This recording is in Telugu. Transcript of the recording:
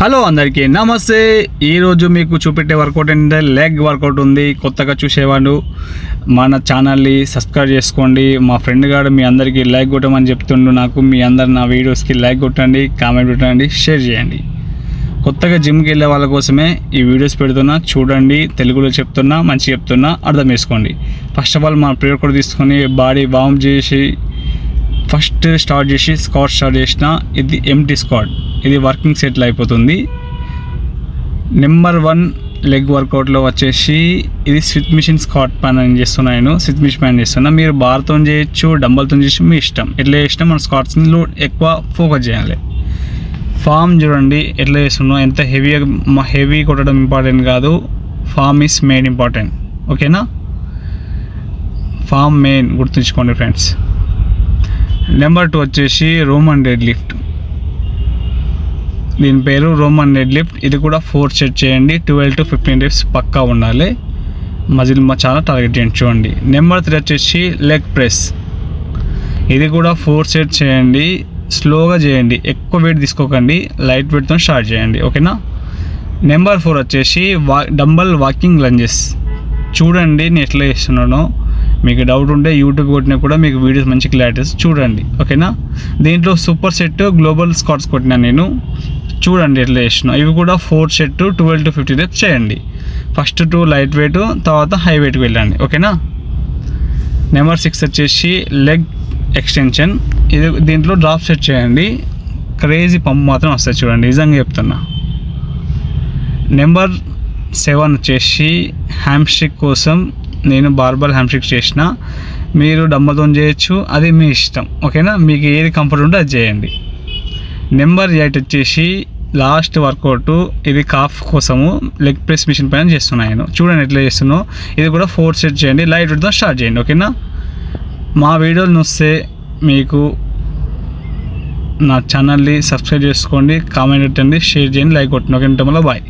హలో అందరికీ నమస్తే. ఈరోజు మీకు చూపెట్టే వర్కౌట్ ఏంటంటే లెగ్ వర్కౌట్ ఉంది. కొత్తగా చూసేవాళ్ళు మన ఛానల్ని సబ్స్క్రైబ్ చేసుకోండి. మా ఫ్రెండ్ గారు మీ అందరికీ లైక్ కొట్టమని చెప్తుండు. నాకు మీ అందరు నా వీడియోస్కి లైక్ కొట్టండి, కామెంట్ పెట్టండి, షేర్ చేయండి. కొత్తగా జిమ్కి వెళ్ళే వాళ్ళ కోసమే ఈ వీడియోస్ పెడుతున్నా, చూడండి. తెలుగులో చెప్తున్నా, మంచిగా చెప్తున్నా, అర్థం చేసుకోండి. ఫస్ట్ ఆఫ్ ఆల్ మన ప్రీ వర్కౌట్ తీసుకొని బాడీ వార్మ్ చేసి ఫస్ట్ స్టార్ట్ చేసి స్క్వాట్ స్టార్ట్ చేసిన. ఇది ఎంటీ స్క్వాట్, ఇది వర్కింగ్ సెట్లు అయిపోతుంది. నెంబర్ 1 లెగ్ వర్కౌట్లో వచ్చేసి ఇది స్విచ్ మిషన్ స్క్వాట్ పైన చేస్తున్నాను. స్విచ్ మిషన్ పైన చేస్తున్నా. మీరు బార్తో చేయొచ్చు, డంబల్తో చేసి మీ ఇష్టం. ఎట్లా చేసినా మన స్క్వాట్స్లో ఎక్కువ ఫోకస్ చేయాలి. ఫామ్ చూడండి ఎట్లా చేస్తున్నాం. ఎంత హెవీ కొట్టడం ఇంపార్టెంట్ కాదు, ఫామ్ ఈస్ మెయిన్ ఇంపార్టెంట్. ఓకేనా? ఫామ్ మెయిన్ గుర్తుంచుకోండి ఫ్రెండ్స్. నెంబర్ 2 వచ్చేసి రోమన్ డెడ్ లిఫ్ట్. దీని పేరు రోమన్ డెడ్ లిఫ్ట్. ఇది కూడా 4 సెట్ చేయండి. 12 to 15 reps పక్కా ఉండాలి. మజిల్ చాలా టార్గెట్ చేయండి. చూడండి. నెంబర్ 3 వచ్చేసి లెగ్ ప్రెస్. ఇది కూడా 4 సెట్ చేయండి. స్లోగా చేయండి, ఎక్కువ వెయిట్ తీసుకోకండి. లైట్ వెయిట్తో స్టార్ట్ చేయండి. ఓకేనా? నెంబర్ 4 వచ్చేసి డంబల్ వాకింగ్ లంజెస్. చూడండి నేను ఎట్లా చేస్తున్నానో. మీకు డౌట్ ఉంటే యూట్యూబ్ కొట్టినా కూడా మీకు వీడియోస్ మంచి క్లారిటీస్ చూడండి. ఓకేనా? దీంట్లో సూపర్ సెట్ గ్లోబల్ స్క్వాట్స్ కొట్టినా నేను. చూడండి ఎట్లా చేస్తున్నా. ఇవి కూడా 4 సెట్ 12 to 15 reps చేయండి. ఫస్ట్ 2 లైట్ వెయిట్, తర్వాత హై వెయిట్కి వెళ్ళండి. ఓకేనా? నెంబర్ 6 వచ్చేసి లెగ్ ఎక్స్టెన్షన్. ఇది దీంట్లో డ్రాప్ సెట్ చేయండి. క్రేజీ పంప్ మాత్రం వస్తుంది చూడండి, నిజంగా చెప్తున్నా. నెంబర్ 7 వచ్చేసి హ్యామ్స్ట్రింగ్ కోసం నేను బార్బల్ హ్యామ్స్ట్రింగ్ చేసిన. మీరు డంబల్తో చేయొచ్చు, అది మీ ఇష్టం. ఓకేనా? మీకు ఏది కంఫర్ట్ ఉంటే అది చేయండి. నెంబర్ 8 వచ్చేసి లాస్ట్ వర్కౌట్. ఇది కాఫ్ కోసము లెగ్ ప్రెస్ మిషన్ పైన చేస్తున్నాను. చూడండి ఎట్లా చేస్తున్నావు. ఇది కూడా 4 సెట్ చేయండి. లైట్ వెయిట్తో స్టార్ట్ చేయండి. ఓకేనా? మా వీడియోలు చూస్తే మీకు నా ఛానల్ని సబ్స్క్రైబ్ చేసుకోండి, కామెంట్ పెట్టండి, షేర్ చేయండి, లైక్ కొట్టండి. Okay, bye.